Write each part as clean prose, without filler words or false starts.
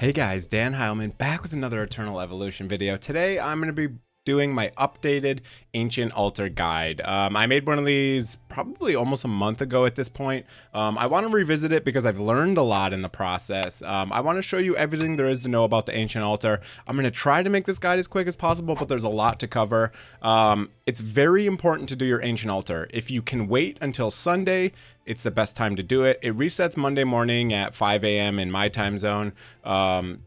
Hey guys, Dan Heilman back with another Eternal Evolution video. Today I'm going to be doing my updated Ancient Altar guide. I made one of these probably almost a month ago at this point. I want to revisit it because I've learned a lot in the process. I want to show you everything there is to know about the Ancient Altar. I'm going to try to make this guide as quick as possible, but there's a lot to cover. It's very important to do your Ancient Altar. If you can wait until Sunday, it's the best time to do it. It resets Monday morning at 5 a.m. in my time zone.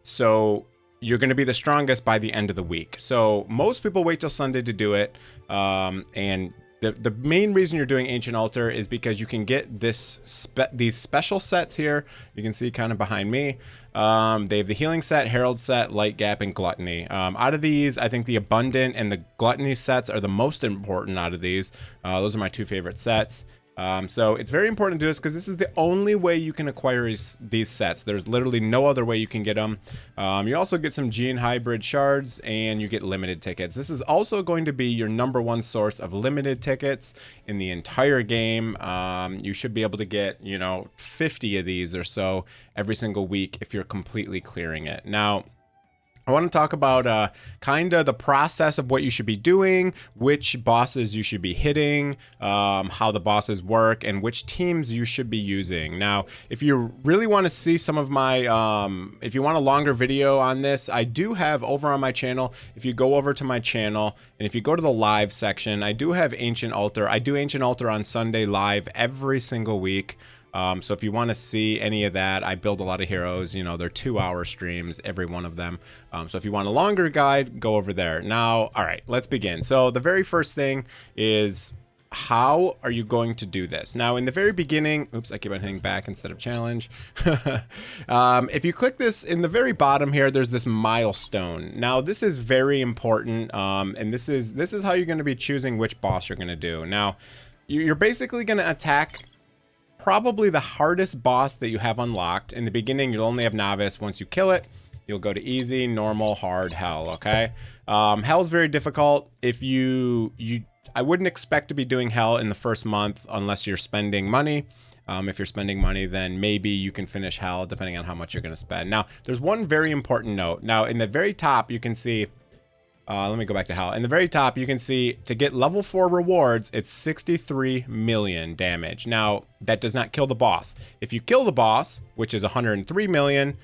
So you're going to be the strongest by the end of the week. So most people wait till Sunday to do it. And the main reason you're doing Ancient Altar is because you can get these special sets here. You can see kind of behind me. They have the Healing set, Herald set, Light Gap, and Gluttony. Out of these, I think the Abundant and the Gluttony sets are the most important out of these. Those are my two favorite sets. So it's very important to do this because this is the only way you can acquire these sets. There's literally no other way you can get them. You also get some Gene Hybrid shards and you get limited tickets. This is also going to be your #1 source of limited tickets in the entire game. You should be able to get, 50 of these or so every single week if you're completely clearing it. Now, I want to talk about kind of the process of what you should be doing, which bosses you should be hitting, how the bosses work, and which teams you should be using. Now, if you really want to see some of my, if you want a longer video on this, I do have over on my channel, if you go over to my channel, and if you go to the live section, I do have Ancient Altar. I do Ancient Altar on Sunday live every single week. So if you want to see any of that, I build a lot of heroes. They're 2-hour streams, every one of them. So if you want a longer guide, go over there. Now, all right, let's begin. So the very first thing is, how are you going to do this? Now, in the very beginning, oops, I keep on hitting back instead of challenge. If you click this in the very bottom here, there's this milestone. Now, this is very important, and this is how you're going to be choosing which boss you're going to do. Now, you're basically going to attack probably the hardest boss that you have unlocked. In the beginning, you'll only have Novice. Once you kill it, you'll go to easy, normal, hard, hell, okay? Hell's very difficult. If I wouldn't expect to be doing hell in the first month unless you're spending money. If you're spending money, then maybe you can finish hell depending on how much you're going to spend. Now, there's one very important note. Now, in the very top, you can see, let me go back to hell. In the very top, you can see to get level 4 rewards, it's 63 million damage. Now, that does not kill the boss. If you kill the boss, which is 103 million,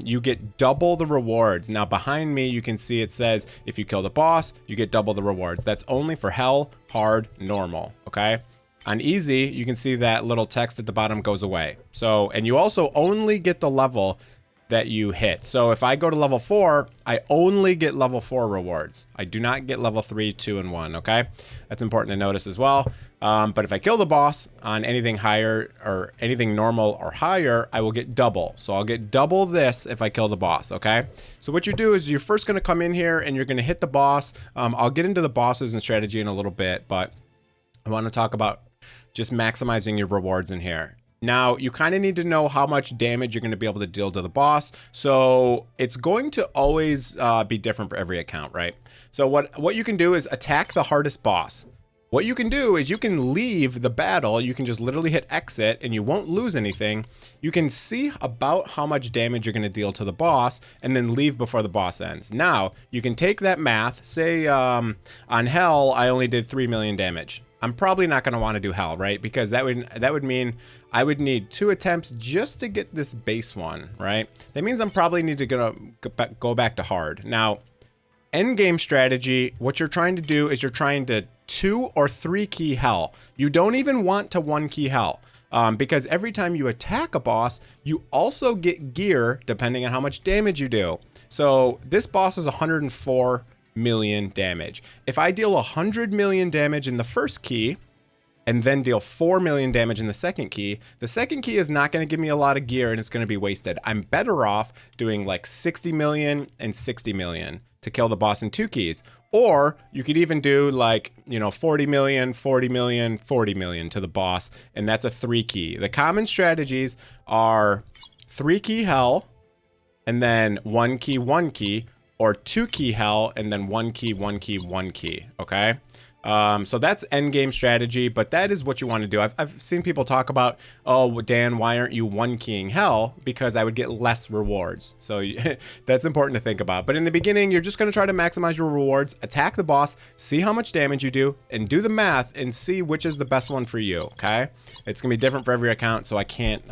you get double the rewards. Now, behind me, you can see it says, if you kill the boss, you get double the rewards. That's only for hell, hard, normal, okay? On easy, you can see that little text at the bottom goes away. So, and you also only get the level that you hit. So if I go to level 4, I only get level 4 rewards. I do not get level 3, 2, and 1, okay? That's important to notice as well. But if I kill the boss on anything higher or anything normal or higher, I will get double. So I'll get double this if I kill the boss, okay? So what you do is you're first going to come in here and you're going to hit the boss. I'll get into the bosses and strategy in a little bit, but I want to talk about just maximizing your rewards in here. Now, you kind of need to know how much damage you're going to be able to deal to the boss. So it's going to always be different for every account, right? So what you can do is attack the hardest boss. What you can do is you can leave the battle. You can just literally hit exit and you won't lose anything. You can see about how much damage you're going to deal to the boss and then leave before the boss ends. Now, you can take that math. Say on hell, I only did 3 million damage. I'm probably not going to want to do hell, right? Because that would mean I would need 2 attempts just to get this base one, right? That means I'm probably need to go back to hard. Now, end game strategy, what you're trying to do is you're trying to 2 or 3 key hell. You don't even want to 1 key hell. Because every time you attack a boss, you also get gear depending on how much damage you do. So this boss is 104 million damage. If I deal 100 million damage in the first key and then deal 4 million damage in the second key is not going to give me a lot of gear and it's going to be wasted. I'm better off doing like 60 million and 60 million to kill the boss in 2 keys. Or you could even do like, 40 million, 40 million, 40 million to the boss, and that's a 3 key. The common strategies are 3 key hell and then 1 key, 1 key, or 2 key hell and then 1 key, 1 key, 1 key, okay? So that's end game strategy, but that is what you want to do. I've seen people talk about, oh, Dan, why aren't you one keying hell? Because I would get less rewards. So that's important to think about. But in the beginning, you're just going to try to maximize your rewards, attack the boss, see how much damage you do, and do the math and see which is the best one for you. Okay, it's gonna be different for every account, so I can't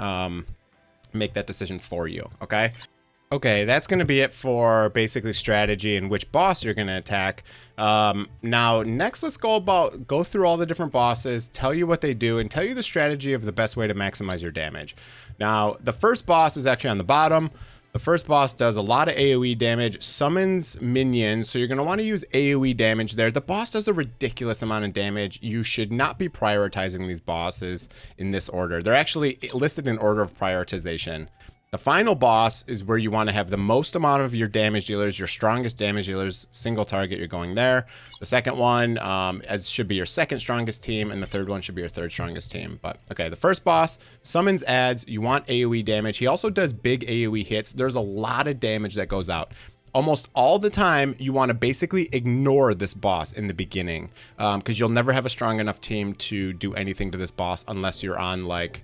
make that decision for you. Okay, that's going to be it for basically strategy and which boss you're going to attack. Now, next, let's go through all the different bosses, tell you what they do, and tell you the strategy of the best way to maximize your damage. Now, the first boss is actually on the bottom. The first boss does a lot of AoE damage, summons minions, so you're going to want to use AoE damage there. The boss does a ridiculous amount of damage. You should not be prioritizing these bosses in this order. They're actually listed in order of prioritization. The final boss is where you want to have the most amount of your damage dealers, your strongest damage dealers, single target, you're going there. The second one should be your second strongest team, and the third one should be your third strongest team. But okay, the first boss summons adds, you want AoE damage. He also does big AoE hits. There's a lot of damage that goes out. Almost all the time, you want to basically ignore this boss in the beginning because you'll never have a strong enough team to do anything to this boss unless you're on, like,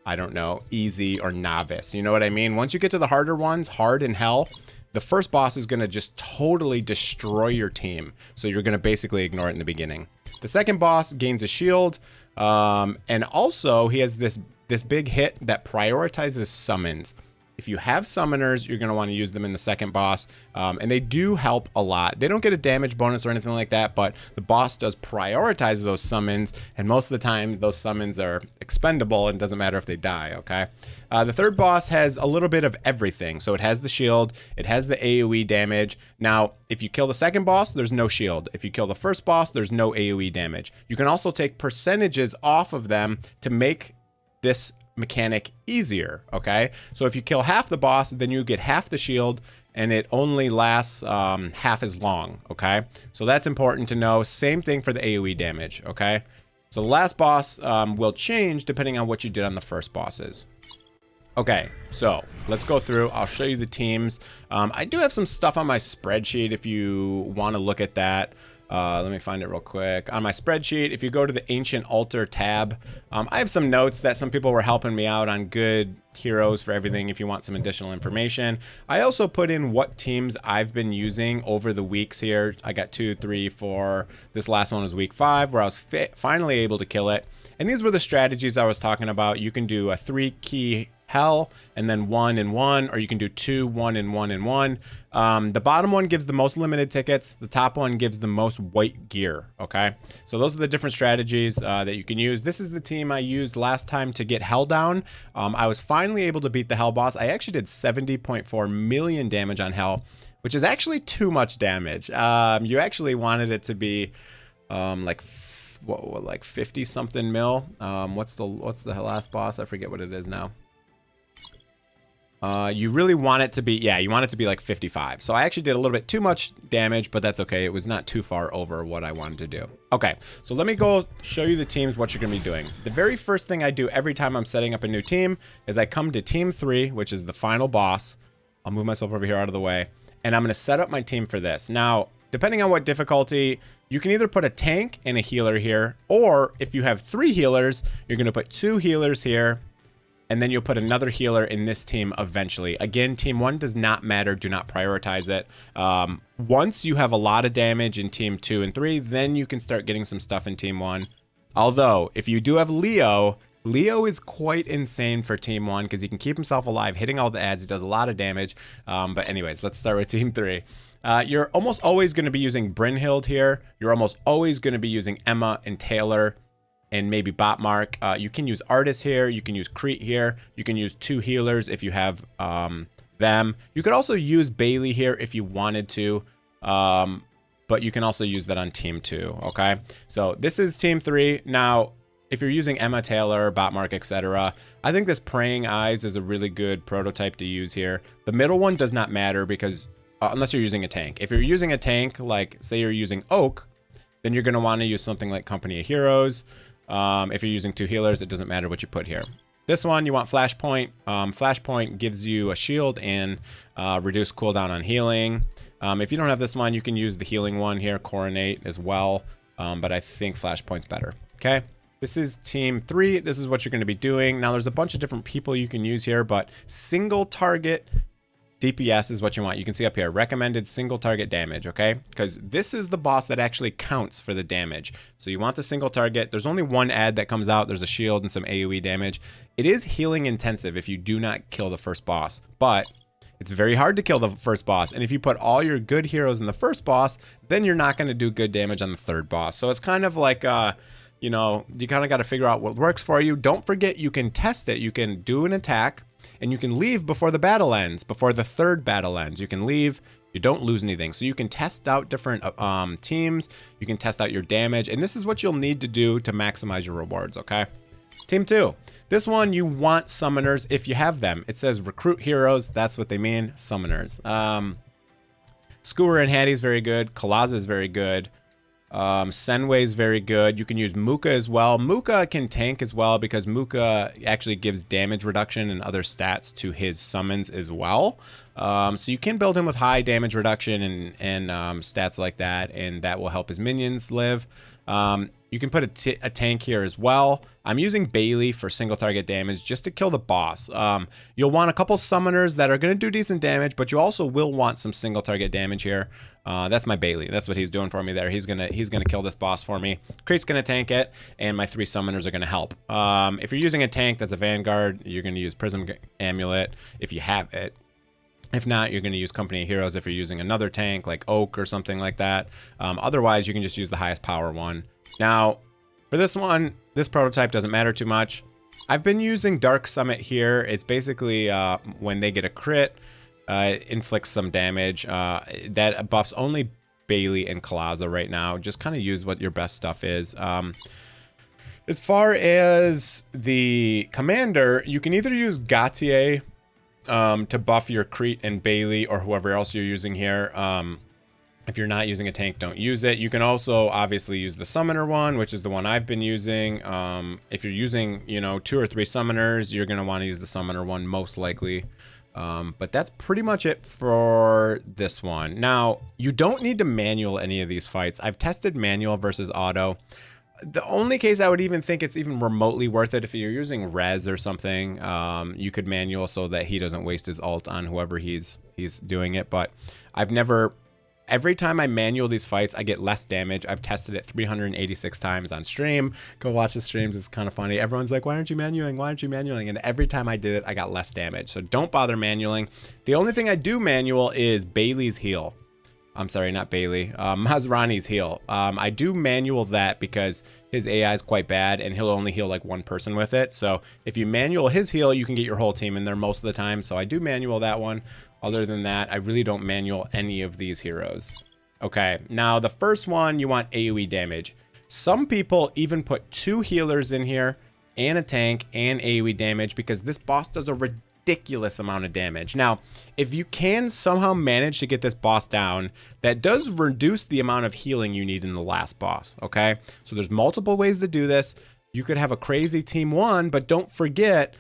I don't know, easy or novice. You know what I mean? Once you get to the harder ones, hard and hell, the first boss is going to just totally destroy your team. So you're going to basically ignore it in the beginning. The second boss gains a shield. And also he has this big hit that prioritizes summons. If you have summoners, you're going to want to use them in the second boss, and they do help a lot. They don't get a damage bonus or anything like that, but the boss does prioritize those summons, and most of the time, those summons are expendable, and it doesn't matter if they die, okay? The third boss has a little bit of everything. So it has the shield, it has the AoE damage. Now, if you kill the second boss, there's no shield. If you kill the first boss, there's no AoE damage. You can also take percentages off of them to make this mechanic easier, okay? So if you kill half the boss, then you get half the shield, and it only lasts half as long, okay? So that's important to know. Same thing for the AoE damage, okay? So the last boss will change depending on what you did on the first bosses. Okay, so let's go through. I'll show you the teams. I do have some stuff on my spreadsheet if you want to look at that. Let me find it real quick. On my spreadsheet, if you go to the Ancient Altar tab, I have some notes that some people were helping me out on good heroes for everything if you want some additional information. I also put in what teams I've been using over the weeks here. I got 2, 3, 4. This last one was week 5 where I was finally able to kill it. And these were the strategies I was talking about. You can do a 3-key hell and then 1 and 1, or you can do 2, 1 and 1 and 1. The bottom one gives the most limited tickets. The top one gives the most white gear. Okay, so those are the different strategies that you can use. This is the team I used last time to get hell down. I was finally able to beat the hell boss. I actually did 70.4 million damage on hell, which is actually too much damage. You actually wanted it to be like 50 something mil. What's the last boss? I forget what it is now. You really want it to be, yeah, you want it to be like 55. So I actually did a little bit too much damage, but that's okay. It was not too far over what I wanted to do. Okay, so let me go show you the teams, what you're gonna be doing. The very first thing I do every time I'm setting up a new team is I come to team 3, which is the final boss. I'll move myself over here out of the way, and I'm gonna set up my team for this. Now, depending on what difficulty, you can either put a tank and a healer here, or if you have 3 healers, you're gonna put 2 healers here, and then you'll put another healer in this team eventually. Again, team 1 does not matter. Do not prioritize it. Once you have a lot of damage in team 2 and 3, then you can start getting some stuff in team 1. Although, if you do have Leo is quite insane for team 1 because he can keep himself alive, hitting all the adds. He does a lot of damage. But anyways, let's start with team 3. You're almost always going to be using Brynhild here. You're almost always going to be using Emma and Taylor, and maybe Botmark. You can use Artis here. You can use Crete here. You can use 2 healers if you have them. You could also use Bailey here if you wanted to, but you can also use that on team 2, okay? So this is team 3. Now, if you're using Emma, Taylor, Botmark, etc., I think this Praying Eyes is a really good prototype to use here. The middle one does not matter because, unless you're using a tank. If you're using a tank, like say you're using Oak, then you're gonna wanna use something like Company of Heroes. If you're using 2 healers, it doesn't matter what you put here. This one, you want Flashpoint. Flashpoint gives you a shield and reduced cooldown on healing. If you don't have this one, you can use the healing one here, Coronate as well. but I think Flashpoint's better. Okay, this is team 3. This is what you're going to be doing. Now there's a bunch of different people you can use here, but single target DPS is what you want. You can see up here, recommended single target damage, okay? Because this is the boss that actually counts for the damage. So you want the single target. There's only one ad that comes out. There's a shield and some AoE damage. It is healing intensive if you do not kill the first boss, but it's very hard to kill the first boss. And if you put all your good heroes in the first boss, then you're not going to do good damage on the third boss. So it's kind of like, you know, you kind of got to figure out what works for you. Don't forget, you can test it. You can do an attack, and you can leave before the battle ends, before the third battle ends. You can leave, you don't lose anything. So you can test out different teams, you can test out your damage, and this is what you'll need to do to maximize your rewards, okay? Team 2. This one, you want summoners if you have them. It says recruit heroes, that's what they mean, summoners. Skewer and Hattie is very good, Kalaza is very good. Senway is very good. You can use Muka as well. Muka can tank as well because Muka actually gives damage reduction and other stats to his summons as well. So you can build him with high damage reduction and stats like that, and that will help his minions live. You can put a tank here as well. I'm using Bailey for single target damage just to kill the boss. You'll want a couple summoners that are going to do decent damage, but you also will want some single target damage here. That's my Bailey. That's what he's doing for me there. He's gonna kill this boss for me. Crate's gonna tank it, and my 3 summoners are gonna help. If you're using a tank that's a Vanguard, you're gonna use Prism Amulet if you have it. If not, you're going to use Company of Heroes if you're using another tank like Oak or something like that. Otherwise, you can just use the highest power one. Now, for this one, this prototype doesn't matter too much. I've been using Dark Summit here. It's basically when they get a crit, it inflicts some damage. That buffs only Bailey and Kalaza right now. Just kind of use what your best stuff is. As far as the commander, you can either use Gautier to buff your Crete and Bailey or whoever else you're using here. If you're not using a tank, don't use it. You can also obviously use the summoner one, which is the one I've been using. If you're using, you know, 2 or 3 summoners, you're going to want to use the summoner one most likely. But that's pretty much it for this one. Now, you don't need to manual any of these fights. I've tested manual versus auto. The only case I would even think it's even remotely worth it if you're using res or something, you could manual so that he doesn't waste his ult on whoever he's doing it. But I've never, every time I manual these fights, I get less damage. I've tested it 386 times on stream. Go watch the streams, it's kind of funny. Everyone's like, why aren't you manualing? Why aren't you manualing? And every time I did it, I got less damage. So don't bother manualing. The only thing I do manual is Bailey's heal. I'm sorry, not Bailey, Masrani's heal. I do manual that because his AI is quite bad and he'll only heal like 1 person with it. So if you manual his heal, you can get your whole team in there most of the time. So I do manual that one. Other than that, I really don't manual any of these heroes. Okay, now the first one, you want AoE damage. Some people even put 2 healers in here and a tank and AoE damage because this boss does a ridiculous amount of damage. Now, if you can somehow manage to get this boss down, that does reduce the amount of healing you need in the last boss, okay? So there's multiple ways to do this. You could have a crazy team 1, but don't forget,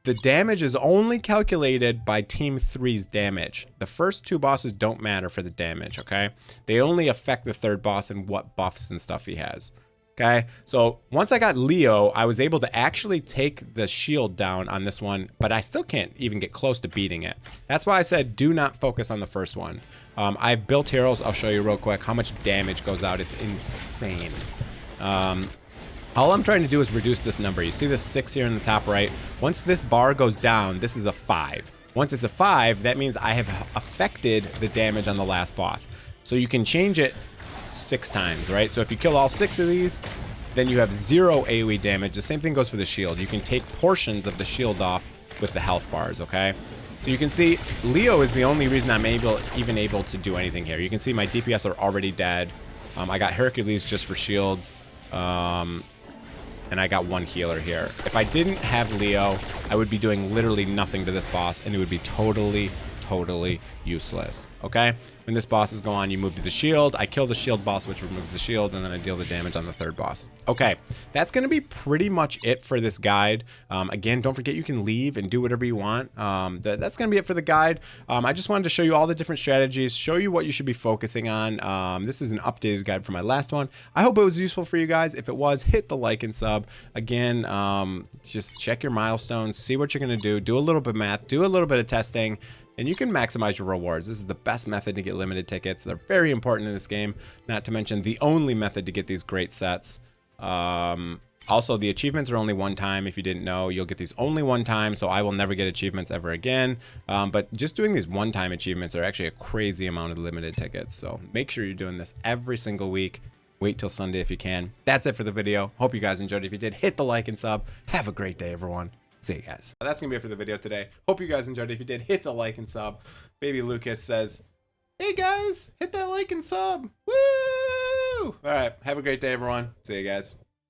the damage is only calculated by team 3's damage. The first 2 bosses don't matter for the damage, okay? They only affect the third boss and what buffs and stuff he has. Okay, so once I got Leo, I was able to actually take the shield down on this one, but I still can't even get close to beating it. That's why I said do not focus on the first one. I've built heroes. I'll show you real quick how much damage goes out. It's insane. All I'm trying to do is reduce this number. You see this 6 here in the top right? Once this bar goes down, this is a 5. Once it's a 5, that means I have affected the damage on the last boss. So you can change it 6 times, right? So if you kill all 6 of these, then you have 0 AoE damage. The same thing goes for the shield. You can take portions of the shield off with the health bars, okay? So you can see Leo is the only reason I'm even able to do anything here. You can see my DPS are already dead. I got Hercules just for shields. And I got 1 healer here. If I didn't have Leo, I would be doing literally nothing to this boss, and it would be totally totally useless. Okay, when this bosses go on, you move to the shield. I kill the shield boss, which removes the shield, and then I deal the damage on the third boss. Okay, that's gonna be pretty much it for this guide. Again, don't forget you can leave and do whatever you want. That's gonna be it for the guide. I just wanted to show you all the different strategies, show you what you should be focusing on. This is an updated guide for my last one. I hope it was useful for you guys. If it was, hit the like and sub. Again, just check your milestones, see what you're gonna do a little bit of math, do a little bit of testing, and you can maximize your rewards. This is the best method to get limited tickets. They're very important in this game, not to mention the only method to get these great sets. Also, the achievements are only one time. If you didn't know, you'll get these only one time, so I will never get achievements ever again. But just doing these one-time achievements are actually a crazy amount of limited tickets, so make sure you're doing this every single week. Wait till Sunday if you can. That's it for the video. Hope you guys enjoyed. If you did, hit the like and sub. Have a great day, everyone. See you guys. That's gonna be it for the video today. Hope you guys enjoyed. If you did, hit the like and sub. Baby Lucas says, hey guys, hit that like and sub. Woo! All right, have a great day, everyone. See you guys.